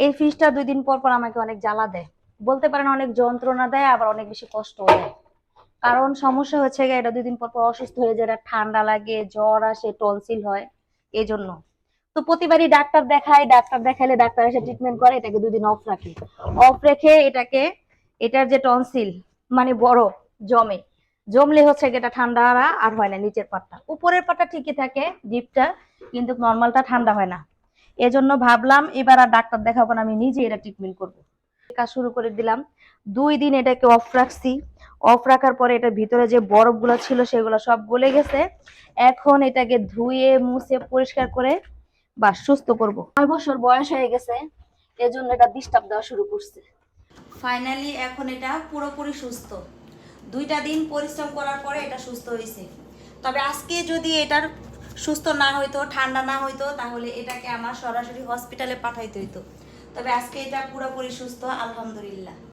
এই ফ্রিজটা 2 দিন পর পর আমাকে অনেক জ্বালা দেয়, বলতে পারেন অনেক যন্ত্রণা দেয়, আবার অনেক বেশি কষ্ট দেয়। কারণ সমস্যা হচ্ছে গিয়ে এটা 2 দিন পর পর অসুস্থ হয়ে যায়, এটা ঠান্ডা লাগে, জ্বর আসে, টনসিল হয়, এই জন্য। তো প্রতিবারই ডাক্তার দেখাই, ডাক্তার দেখাইলে ডাক্তার এসে ট্রিটমেন্ট করে, এটাকে 2 দিন অফ রাখি। অফ রেখে এটাকে, এটার যে টনসিল মানে বরফ জমে, জমলে হচ্ছে গিয়ে এটা ঠান্ডা আর হয় না। নিচের পাটটা, উপরের পাটটা ঠিকই থাকে ডিপটা, কিন্তু নর্মালটা ঠান্ডা হয় না। এজন্য ভাবলাম এবার আর ডাক্তার দেখাবো না, আমি নিজে এটা ট্রিটমেন্ট করবো। কাজ শুরু করে দিলাম। 2 দিন এটাকে অফ রাখছি। অফ রাখার পরে এটার ভিতরে যে বরফ গুলো ছিল সেগুলো সব গলে গেছে। এখন এটাকে ধুয়ে মুছে পরিষ্কার করে বা সুস্থ করব। 9 বছর বয়স হয়ে গেছে, এজন্য এটা ডিস্টার্ব দেওয়া শুরু করছে। ফাইনালি এখন এটা পুরোপুরি সুস্থ। 2টা দিন পরিশ্রম করার পরে এটা সুস্থ হয়েছে। তবে আজকে যদি এটার সুস্থ না হইতো, ঠান্ডা না হইতো, তাহলে এটাকে আমার সরাসরি হসপিটালে পাঠাইতে হইতো। তবে আজকে এটা পুরোপুরি সুস্থ, আলহামদুলিল্লাহ।